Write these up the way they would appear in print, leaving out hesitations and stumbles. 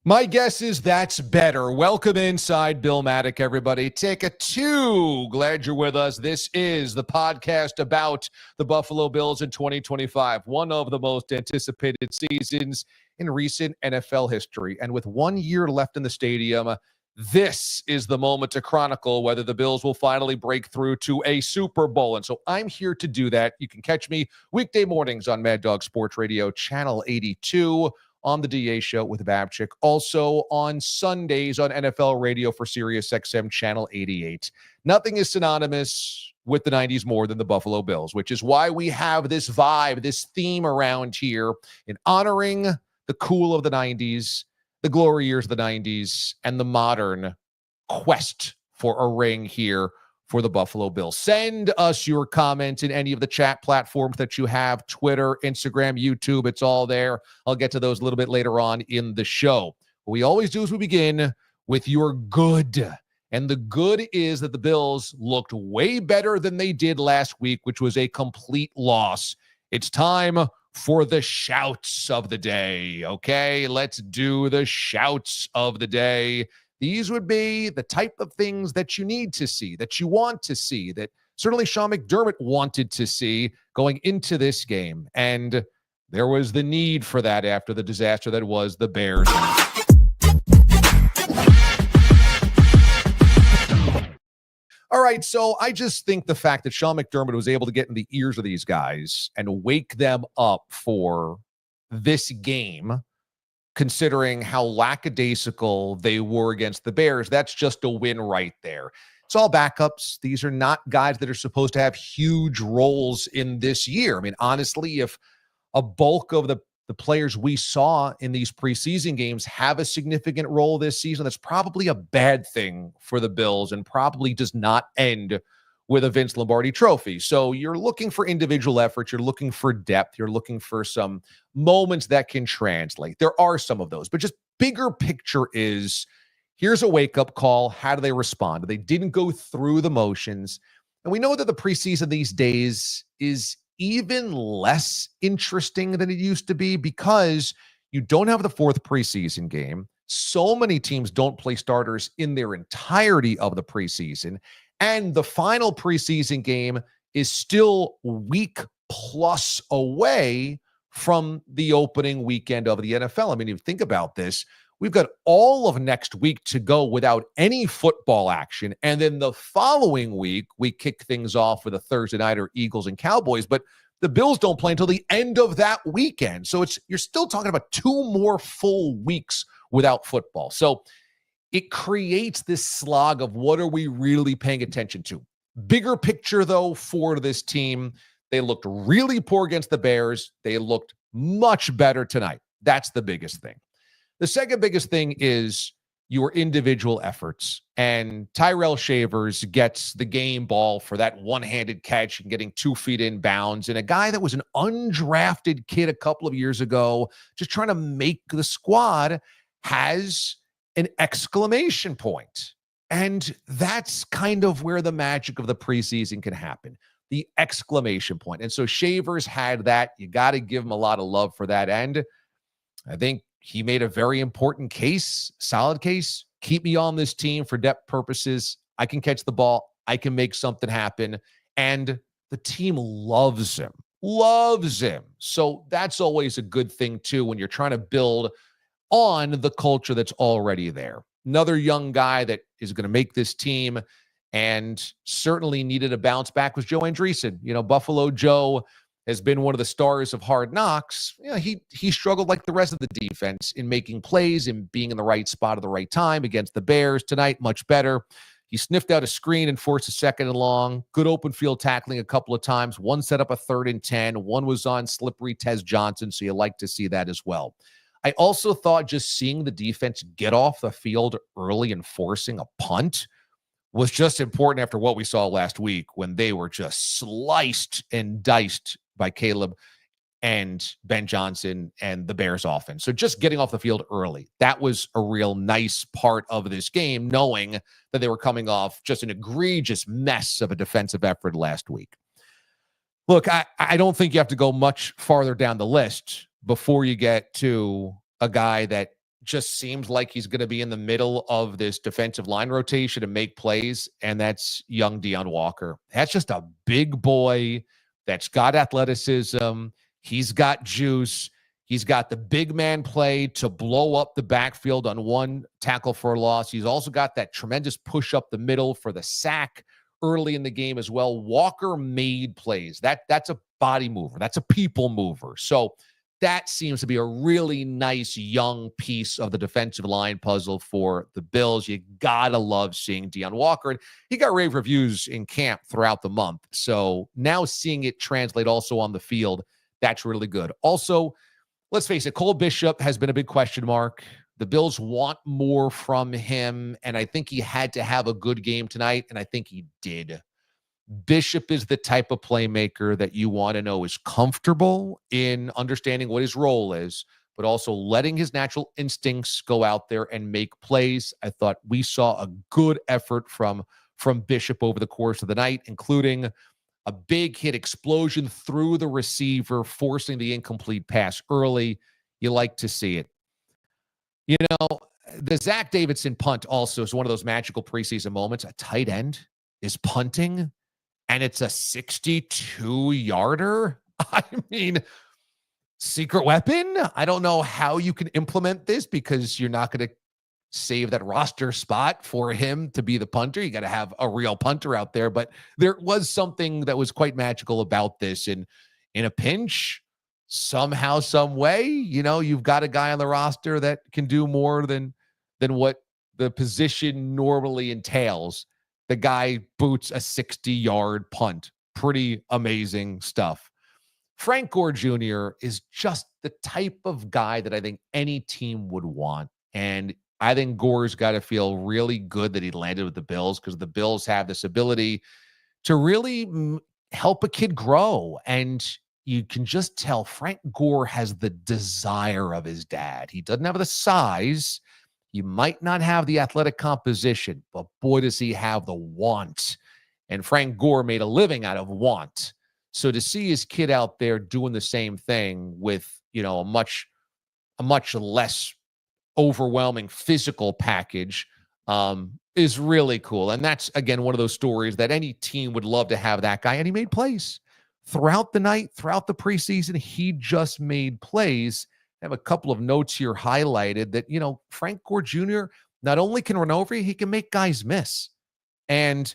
My guess is that's better. Welcome inside Bill Matic, everybody. Take a two. Glad you're with us. This is the podcast about the Buffalo Bills in 2025, one of the most anticipated seasons in recent NFL history. And with 1 year left in the stadium, this is the moment to chronicle whether the Bills will finally break through to a Super Bowl. And so I'm here to do that. You can catch me weekday mornings on Mad Dog Sports Radio, Channel 82, on the DA Show with Babchick. Also on Sundays on NFL Radio for SiriusXM Channel 88. Nothing is synonymous with the 90s more than the Buffalo Bills, which is why we have this vibe, this theme around here in honoring the cool of the 90s, the glory years of the 90s, and the modern quest for a ring here for the Buffalo Bills. Send us your comments in any of the chat platforms that you have, Twitter, Instagram, YouTube. It's all there. I'll get to those a little bit later on in the show. What we always do is we begin with your good. And the good is that the Bills looked way better than they did last week, which was a complete loss. It's time for the shouts of the day. Okay, let's do the shouts of the day. These would be the type of things that you need to see, that you want to see, that certainly Sean McDermott wanted to see going into this game. And there was the need for that after the disaster that was the Bears. All right, so I just think the fact that Sean McDermott was able to get in the ears of these guys and wake them up for this game, considering how lackadaisical they were against the Bears, that's just a win right there. It's all backups. These are not guys that are supposed to have huge roles in this year. I mean, honestly, if a bulk of the players we saw in these preseason games have a significant role this season, that's probably a bad thing for the Bills and probably does not end with a Vince Lombardi trophy. So you're looking for individual efforts. You're looking for depth. You're looking for some moments that can translate. There are some of those, but just bigger picture is here's a wake-up call. How do they respond? They didn't go through the motions. And we know that the preseason these days is even less interesting than it used to be because you don't have the fourth preseason game. So many teams don't play starters in their entirety of the preseason. And the final preseason game is still week plus away from the opening weekend of the NFL. I mean, if you think about this, we've got all of next week to go without any football action. And then the following week, we kick things off with a Thursday nighter, Eagles and Cowboys. But the Bills don't play until the end of that weekend. So you're still talking about 2 more full weeks without football. So it creates this slog of what are we really paying attention to? Bigger picture, though, for this team, they looked really poor against the Bears. They looked much better tonight. That's the biggest thing. The second biggest thing is your individual efforts. And Tyrell Shavers gets the game ball for that one-handed catch and getting 2 feet in bounds. And a guy that was an undrafted kid a couple of years ago, just trying to make the squad, has an exclamation point. And that's kind of where the magic of the preseason can happen, the exclamation point. And so Shavers had that. You got to give him a lot of love for that. And I think he made a very important case, solid case. Keep me on this team for depth purposes. I can catch the ball. I can make something happen. And the team loves him. So that's always a good thing, too, when you're trying to build on the culture that's already there. Another young guy that is going to make this team and certainly needed a bounce back was Joe Andreessen. You know, Buffalo Joe has been one of the stars of Hard Knocks. You know, he struggled like the rest of the defense in making plays and being in the right spot at the right time against the Bears tonight. Much better. He sniffed out a screen and forced a 2nd and long. Good open field tackling a couple of times. One set up a 3rd and 10. One was on slippery Tez Johnson, so you like to see that as well. I also thought just seeing the defense get off the field early and forcing a punt was just important after what we saw last week when they were just sliced and diced by Caleb and Ben Johnson and the Bears offense. So just getting off the field early, that was a real nice part of this game, knowing that they were coming off just an egregious mess of a defensive effort last week. Look, I don't think you have to go much farther down the list before you get to a guy that just seems like he's going to be in the middle of this defensive line rotation and make plays, and that's young Deon Walker. That's just a big boy that's got athleticism. He's got juice. He's got the big man play to blow up the backfield on one tackle for a loss. He's also got that tremendous push up the middle for the sack early in the game as well. Walker made plays. That's a body mover. That's a people mover. So that seems to be a really nice young piece of the defensive line puzzle for the Bills. You gotta love seeing Deon Walker. And he got rave reviews in camp throughout the month. So now seeing it translate also on the field, that's really good. Also, let's face it, Cole Bishop has been a big question mark. The Bills want more from him, and I think he had to have a good game tonight, and I think he did. Bishop is the type of playmaker that you want to know is comfortable in understanding what his role is, but also letting his natural instincts go out there and make plays. I thought we saw a good effort from Bishop over the course of the night, including a big hit explosion through the receiver, forcing the incomplete pass early. You like to see it. You know, the Zach Davidson punt also is one of those magical preseason moments. A tight end is punting, and it's a 62-yarder. I mean, secret weapon. I don't know how you can implement this because you're not going to save that roster spot for him to be the punter. You got to have a real punter out there. But there was something that was quite magical about this. And in a pinch, somehow, some way, you know, you've got a guy on the roster that can do more than what the position normally entails. The guy boots a 60-yard punt. Pretty amazing stuff. Frank Gore Jr. is just the type of guy that I think any team would want. And I think Gore's got to feel really good that he landed with the Bills, because the Bills have this ability to really help a kid grow. And you can just tell Frank Gore has the desire of his dad. He doesn't have the size. He might not have the athletic composition, but boy, does he have the want. And Frank Gore made a living out of want. So to see his kid out there doing the same thing with, you know, a much less overwhelming physical package is really cool. And that's, again, one of those stories that any team would love to have that guy. And he made plays throughout the night, throughout the preseason. He just made plays. I have a couple of notes here highlighted that, you know, Frank Gore Jr. not only can run over you, he can make guys miss. And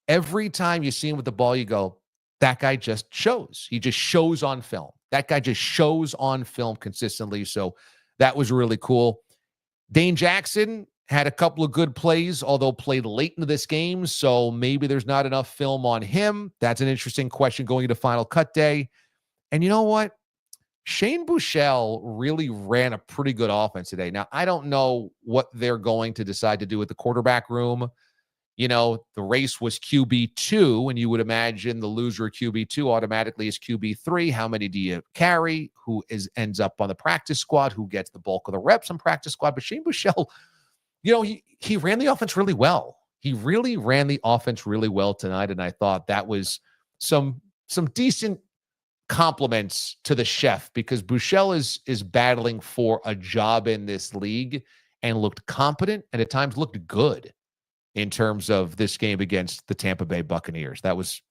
every time you see him with the ball, you go, that guy just shows. He just shows on film. That guy just shows on film consistently. So that was really cool. Dane Jackson had a couple of good plays, although played late into this game, so maybe there's not enough film on him. That's an interesting question going into Final Cut Day. And you know what? Shane Buechele really ran a pretty good offense today. Now, I don't know what they're going to decide to do with the quarterback room. You know, the race was QB2, and you would imagine the loser of QB2 automatically is QB3. How many do you carry? Who ends up on the practice squad? Who gets the bulk of the reps on practice squad? But Shane Buechele, you know, he ran the offense really well. He really ran the offense really well tonight, and I thought that was some decent compliments to the chef, because Buechele is battling for a job in this league and looked competent and at times looked good in terms of this game against the Tampa Bay Buccaneers. That's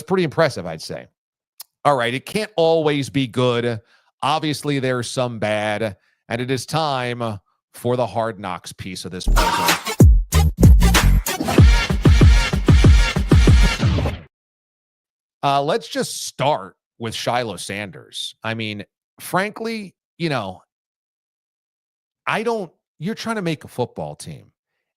pretty impressive, I'd say. All right, it can't always be good. Obviously, there's some bad, and it is time for the hard knocks piece of this puzzle. Let's just start with Shilo Sanders. I mean, frankly, you know, you're trying to make a football team.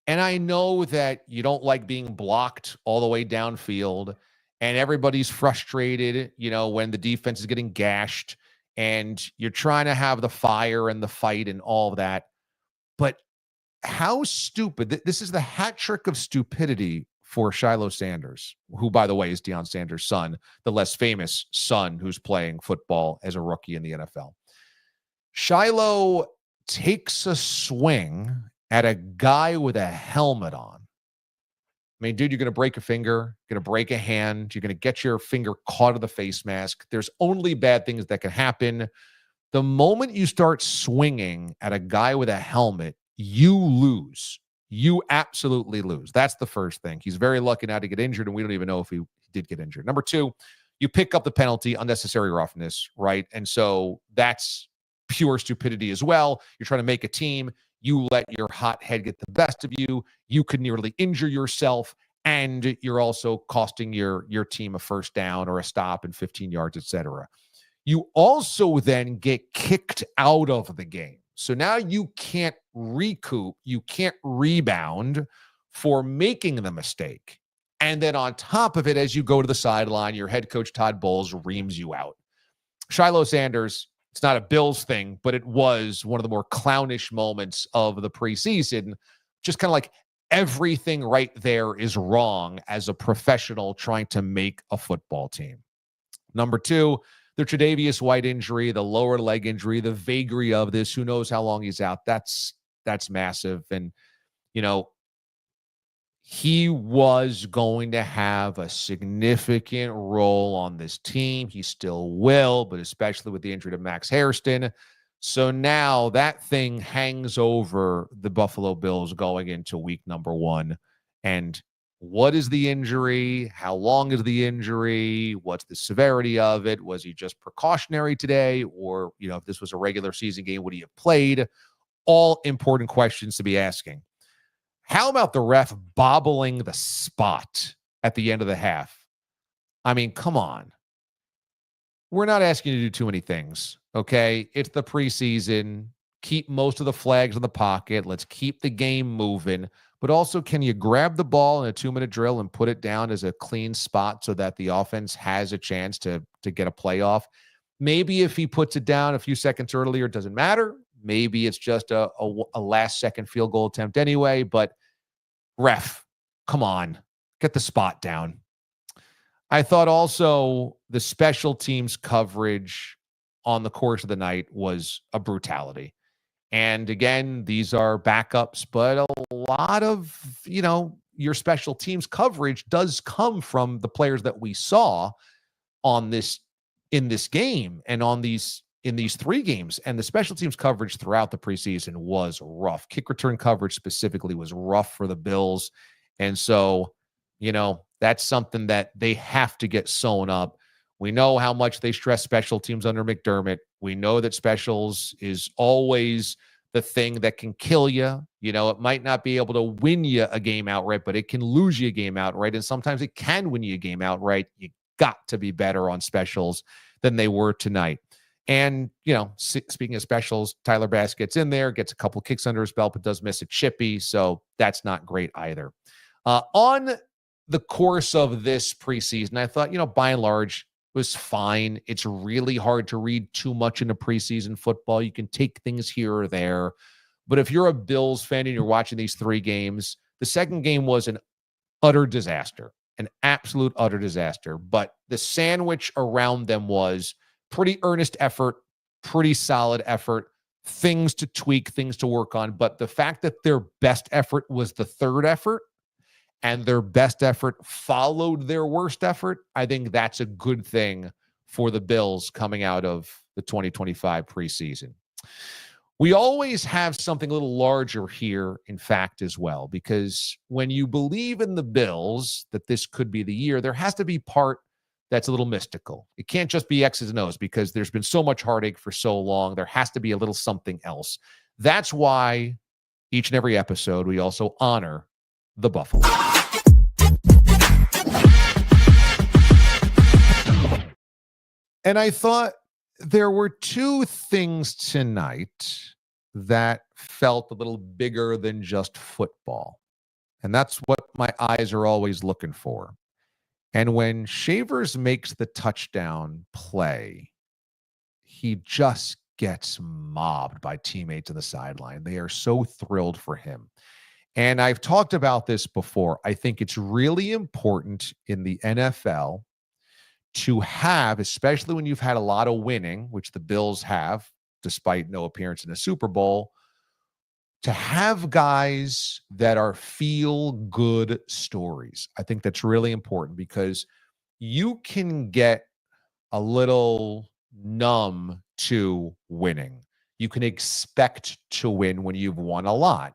And I know that you don't like being blocked all the way downfield, and everybody's frustrated, you know, when the defense is getting gashed, and you're trying to have the fire and the fight and all of that. But how stupid, this is the hat trick of stupidity for Shilo Sanders, who, by the way, is Deion Sanders' son, the less famous son who's playing football as a rookie in the NFL. Shilo takes a swing at a guy with a helmet on. I mean, dude, you're going to break a finger, you're going to break a hand, you're going to get your finger caught in the face mask. There's only bad things that can happen. The moment you start swinging at a guy with a helmet, you lose. You absolutely lose. That's the first thing. He's very lucky not to get injured, and we don't even know if he did get injured. Number two, you pick up the penalty, unnecessary roughness, right? And so that's pure stupidity as well. You're trying to make a team. You let your hot head get the best of you. You could nearly injure yourself, and you're also costing your team a first down or a stop in 15 yards, etc. You also then get kicked out of the game. So now you can't recoup, you can't rebound for making the mistake. And then on top of it, as you go to the sideline, your head coach, Todd Bowles, reams you out. Shilo Sanders, it's not a Bills thing, but it was one of the more clownish moments of the preseason. Just kind of like everything right there is wrong as a professional trying to make a football team. Number two, the Tre'Davious White injury, the lower leg injury, the vagary of this, who knows how long he's out. That's massive. And, you know, he was going to have a significant role on this team. He still will, but especially with the injury to Max Hairston. So now that thing hangs over the Buffalo Bills going into week number one. And what is the injury? How long is the injury? What's the severity of it? Was he just precautionary today? Or, you know, if this was a regular season game, would he have played? All important questions to be asking. How about the ref bobbling the spot at the end of the half? I mean, come on. We're not asking you to do too many things, okay? It's the preseason. Keep most of the flags in the pocket. Let's keep the game moving. But also, can you grab the ball in a 2-minute drill and put it down as a clean spot so that the offense has a chance to get a playoff? Maybe if he puts it down a few seconds earlier, it doesn't matter. Maybe it's just a last-second field goal attempt anyway. But ref, come on, get the spot down. I thought also the special teams coverage on the course of the night was a brutality. And again, these are backups, but a lot of, you know, your special teams coverage does come from the players that we saw on this, in this game and on these, in these three games. And the special teams coverage throughout the preseason was rough. Kick return coverage specifically was rough for the Bills. And so, you know, that's something that they have to get sewn up. We know how much they stress special teams under McDermott. We know that specials is always the thing that can kill you. You know, it might not be able to win you a game outright, but it can lose you a game outright. And sometimes it can win you a game outright. You got to be better on specials than they were tonight. And, you know, speaking of specials, Tyler Bass gets in there, gets a couple kicks under his belt, but does miss a chippy. So that's not great either. On the course of this preseason, I thought, you know, by and large, it was fine. It's really hard to read too much into preseason football. You can take things here or there. But if you're a Bills fan and you're watching these three games, the second game was an utter disaster, an absolute utter disaster. But the sandwich around them was pretty earnest effort, pretty solid effort, things to tweak, things to work on. But the fact that their best effort was the third effort, and their best effort followed their worst effort, I think that's a good thing for the Bills coming out of the 2025 preseason. We always have something a little larger here, in fact, as well, because when you believe in the Bills that this could be the year, there has to be part that's a little mystical. It can't just be X's and O's because there's been so much heartache for so long. There has to be a little something else. That's why each and every episode, we also honor the Buffalo. And I thought there were two things tonight that felt a little bigger than just football. And that's what my eyes are always looking for. And when Shavers makes the touchdown play, he just gets mobbed by teammates on the sideline. They are so thrilled for him. And I've talked about this before. I think it's really important in the NFL to have, especially when you've had a lot of winning, which the Bills have, despite no appearance in a Super Bowl, to have guys that are feel-good stories. I think that's really important because you can get a little numb to winning. You can expect to win when you've won a lot.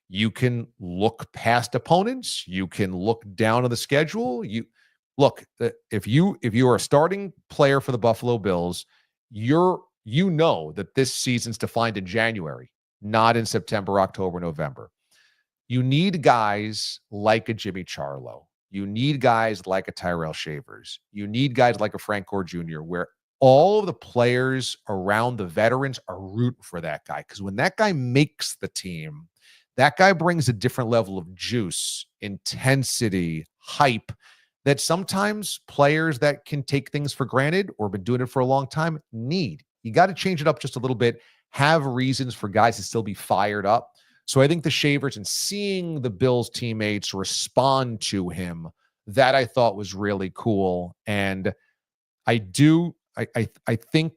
You can look past opponents. You can look down on the schedule. If you are a starting player for the Buffalo Bills, you know that this season's defined in January, not in September, October, November. You need guys like a Jimmy Charlo. You need guys like a Tyrell Shavers. You need guys like a Frank Gore Jr., where all of the players around the veterans are rooting for that guy. Because when that guy makes the team, that guy brings a different level of juice, intensity, hype that sometimes players that can take things for granted or been doing it for a long time need. You got to change it up just a little bit, have reasons for guys to still be fired up. So I think the Shavers and seeing the Bills teammates respond to him, that I thought was really cool. And I think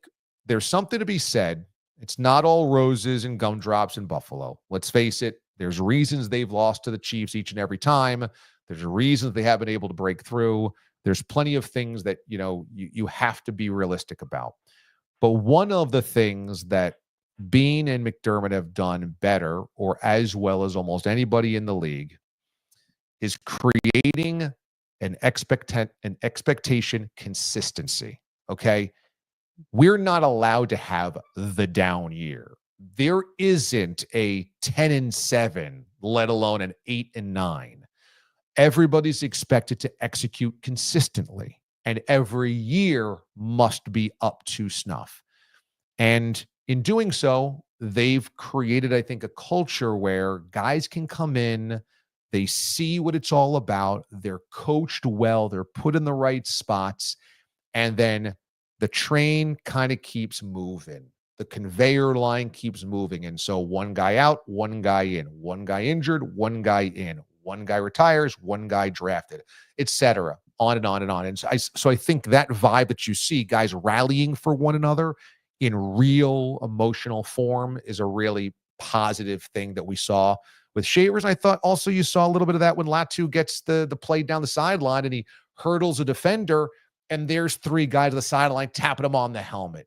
there's something to be said. It's not all roses and gumdrops in Buffalo. Let's face it. There's reasons they've lost to the Chiefs each and every time. There's reasons they haven't been able to break through. There's plenty of things that, you have to be realistic about. But one of the things that Bean and McDermott have done better, or as well as almost anybody in the league, is creating an expectation consistency. Okay. We're not allowed to have the down year. There isn't a 10-7, let alone an 8-9. Everybody's expected to execute consistently, and every year must be up to snuff. And in doing so, they've created, I think, a culture where guys can come in, they see what it's all about, they're coached well, they're put in the right spots, and then the train kind of keeps moving. The conveyor line keeps moving. And so one guy out, one guy in, one guy injured, one guy in, one guy retires, one guy drafted, etc. On and on and on. And so I think that vibe that you see, guys rallying for one another in real emotional form, is a really positive thing that we saw with Shavers. I thought also you saw a little bit of that when Latu gets the play down the sideline and he hurdles a defender, and there's three guys on the sideline tapping him on the helmet.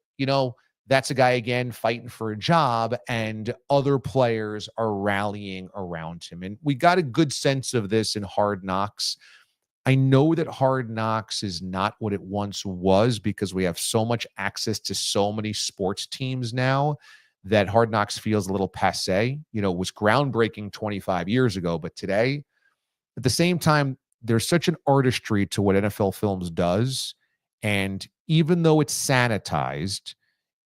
That's a guy, again, fighting for a job, and other players are rallying around him. And we got a good sense of this in Hard Knocks. I know that Hard Knocks is not what it once was because we have so much access to so many sports teams now that Hard Knocks feels a little passé. It was groundbreaking 25 years ago, but today, at the same time, there's such an artistry to what NFL Films does. And even though it's sanitized,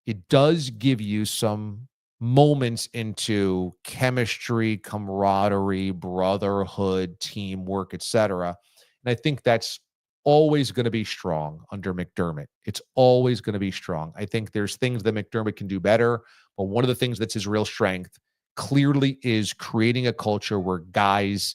it does give you some moments into chemistry, camaraderie, brotherhood, teamwork, etc. And I think that's always going to be strong under McDermott. It's always going to be strong. I think there's things that McDermott can do better, but one of the things that's his real strength clearly is creating a culture where guys,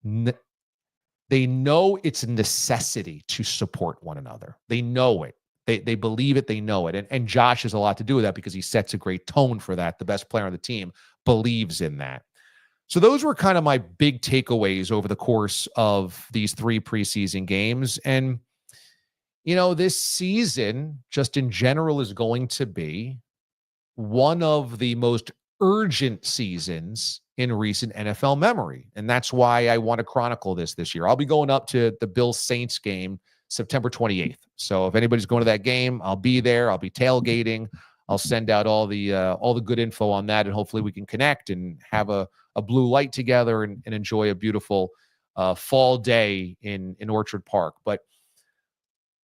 they know it's a necessity to support one another. They know it. They believe it. They know it. And Josh has a lot to do with that because he sets a great tone for that. The best player on the team believes in that. So those were kind of my big takeaways over the course of these 3 preseason games. And, this season, just in general, is going to be one of the most urgent seasons in recent NFL memory. And that's why I want to chronicle this year. I'll be going up to the Bills Saints game September 28th. So if anybody's going to that game, I'll be there. I'll be tailgating. I'll send out all the good info on that, and hopefully we can connect and have a blue light together and enjoy a beautiful fall day in Orchard Park. But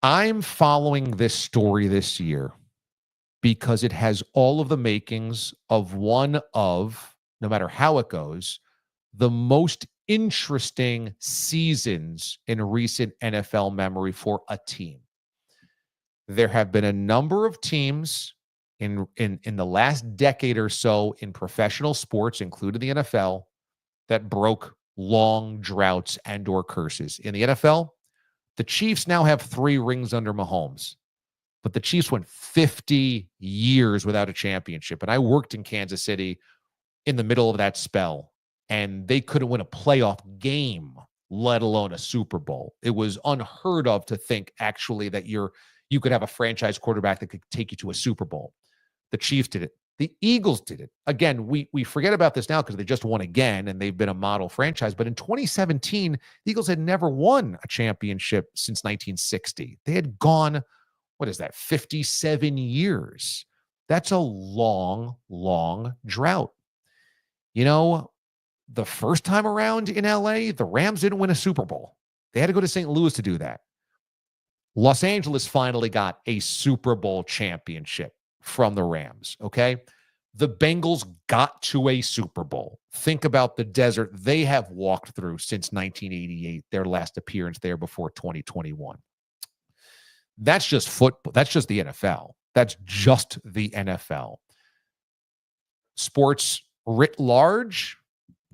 I'm following this story this year because it has all of the makings of one of, no matter how it goes, the most interesting seasons in recent NFL memory for a team. There have been a number of teams in the last decade or so in professional sports, including the NFL, that broke long droughts and or curses. In the NFL, the Chiefs now have 3 rings under Mahomes, but the Chiefs went 50 years without a championship. And I worked in Kansas City in the middle of that spell, and they couldn't win a playoff game, let alone a Super Bowl. It was unheard of to think actually that you're you could have a franchise quarterback that could take you to a Super Bowl. The Chiefs did it. The Eagles did it. Again, we forget about this now because they just won again and they've been a model franchise. But in 2017, the Eagles had never won a championship since 1960. They had gone, 57 years. That's a long, long drought. The first time around in LA, the Rams didn't win a Super Bowl. They had to go to St. Louis to do that. Los Angeles finally got a Super Bowl championship from the Rams, okay? The Bengals got to a Super Bowl. Think about the desert they have walked through since 1988, their last appearance there before 2021. That's just football. That's just the NFL. That's just the NFL. Sports writ large,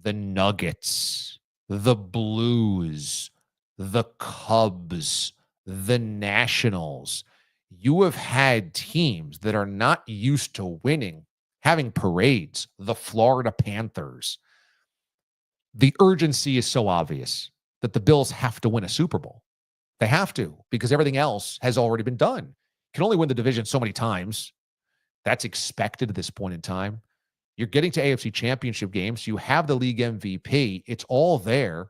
the Nuggets, the Blues, the Cubs, the Nationals. You have had teams that are not used to winning, having parades, the Florida Panthers. The urgency is so obvious that the Bills have to win a Super Bowl. They have to, because everything else has already been done. You can only win the division so many times. That's expected at this point in time. You're getting to AFC championship games. You have the league MVP. It's all there.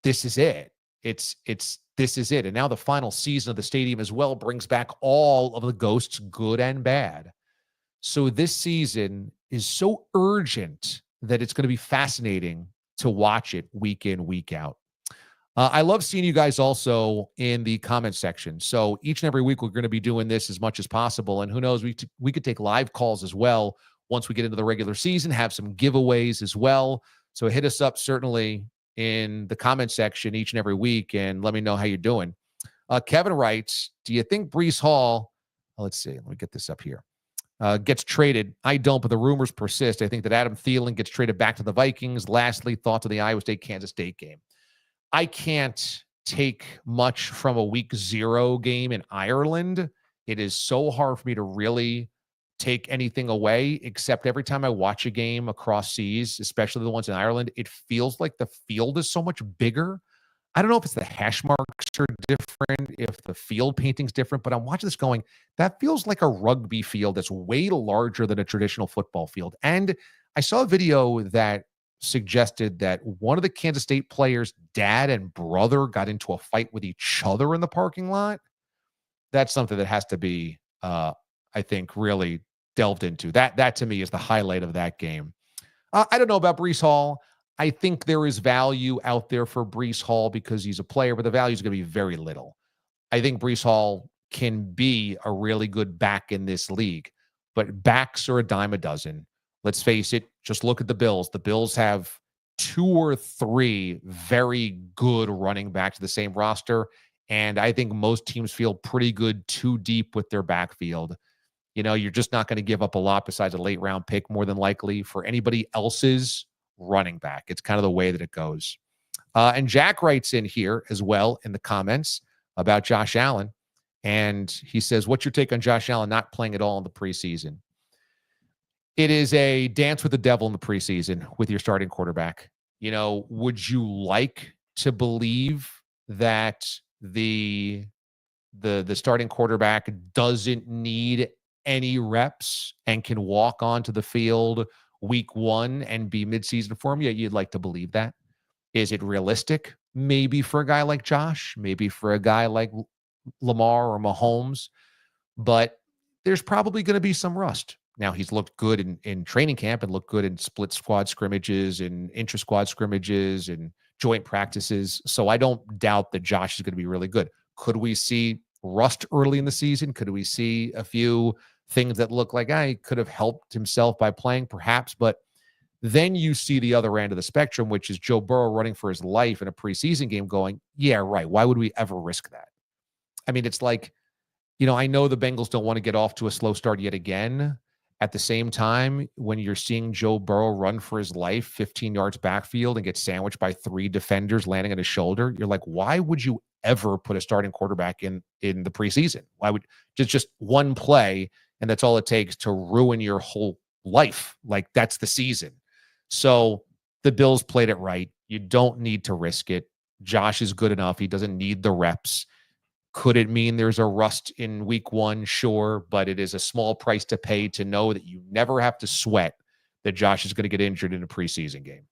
This is it. This is it. And now the final season of the stadium as well brings back all of the ghosts, good and bad. So this season is so urgent that it's going to be fascinating to watch it week in, week out. I love seeing you guys also in the comment section. So each and every week, we're going to be doing this as much as possible. And who knows, we could take live calls as well once we get into the regular season, have some giveaways as well. So hit us up certainly in the comment section each and every week and let me know how you're doing. Kevin writes, do you think Breece Hall, let's see, let me get this up here, gets traded? I don't, but the rumors persist. I think that Adam Thielen gets traded back to the Vikings. Lastly, thoughts of the Iowa State-Kansas State game. I can't take much from a week 0 game in Ireland. It is so hard for me to really take anything away, except every time I watch a game across seas, especially the ones in Ireland, it feels like the field is so much bigger. I don't know if it's the hash marks are different, if the field painting's different, but I'm watching this going, that feels like a rugby field that's way larger than a traditional football field. And I saw a video that suggested that one of the Kansas State players' dad and brother got into a fight with each other in the parking lot. That's something that has to be, I think, really delved into. That to me is the highlight of that game. I don't know about Breece Hall. I think there is value out there for Breece Hall because he's a player, but the value is going to be very little. I think Breece Hall can be a really good back in this league, but backs are a dime a dozen. Let's face it, just look at the Bills. The Bills have 2 or 3 very good running backs to the same roster, and I think most teams feel pretty good too deep with their backfield. You're just not going to give up a lot besides a late round pick, more than likely, for anybody else's running back. It's kind of the way that it goes. And Jack writes in here as well in the comments about Josh Allen. And he says, what's your take on Josh Allen not playing at all in the preseason? It is a dance with the devil in the preseason with your starting quarterback. Would you like to believe that the starting quarterback doesn't need any reps and can walk onto the field week 1 and be midseason form? Yeah, you'd like to believe that. Is it realistic? Maybe for a guy like Josh, maybe for a guy like Lamar or Mahomes, but there's probably going to be some rust. Now, he's looked good in training camp and looked good in split squad scrimmages and intra-squad scrimmages and joint practices. So I don't doubt that Josh is going to be really good. Could we see rust early in the season? Could we see a few things that look like he could have helped himself by playing? Perhaps. But then you see the other end of the spectrum, which is Joe Burrow running for his life in a preseason game going, yeah, right. Why would we ever risk that? I mean, it's like, I know the Bengals don't want to get off to a slow start yet again. At the same time, when you're seeing Joe Burrow run for his life 15 yards backfield and get sandwiched by 3 defenders landing on his shoulder, you're like, why would you ever put a starting quarterback in the preseason? Why would just one play and that's all it takes to ruin your whole life? Like, that's the season. So the Bills played it right. You don't need to risk it. Josh is good enough. He doesn't need the reps. Could it mean there's a rust in week one? Sure, but it is a small price to pay to know that you never have to sweat that Josh is going to get injured in a preseason game.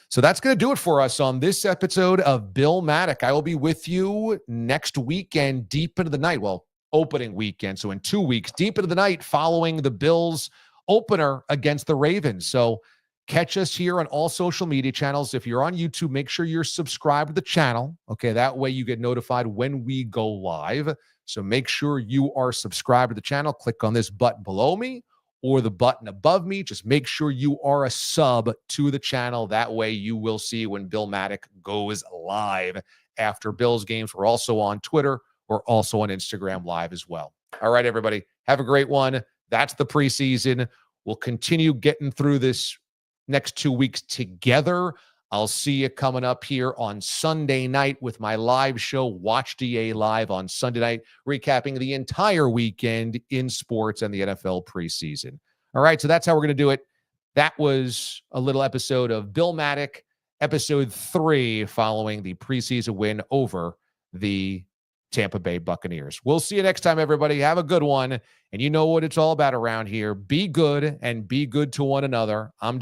So that's going to do it for us on this episode of Bill Matic. I will be with you next weekend, deep into the night. Well, opening weekend. So in 2 weeks, deep into the night, following the Bills opener against the Ravens. So catch us here on all social media channels. If you're on YouTube, make sure you're subscribed to the channel. Okay, that way you get notified when we go live. So make sure you are subscribed to the channel. Click on this button below me or the button above me. Just make sure you are a sub to the channel. That way you will see when Bill Matic goes live after Bills games. We're also on Twitter. We're also on Instagram Live as well. All right, everybody. Have a great one. That's the preseason. We'll continue getting through this next 2 weeks together. I'll see you coming up here on Sunday night with my live show, Watch DA Live on Sunday night, recapping the entire weekend in sports and the NFL preseason. All right, so that's how we're going to do it. That was a little episode of Bill Matic, episode 3, following the preseason win over the Tampa Bay Buccaneers. We'll see you next time, everybody. Have a good one. And you know what it's all about around here. Be good and be good to one another. I'm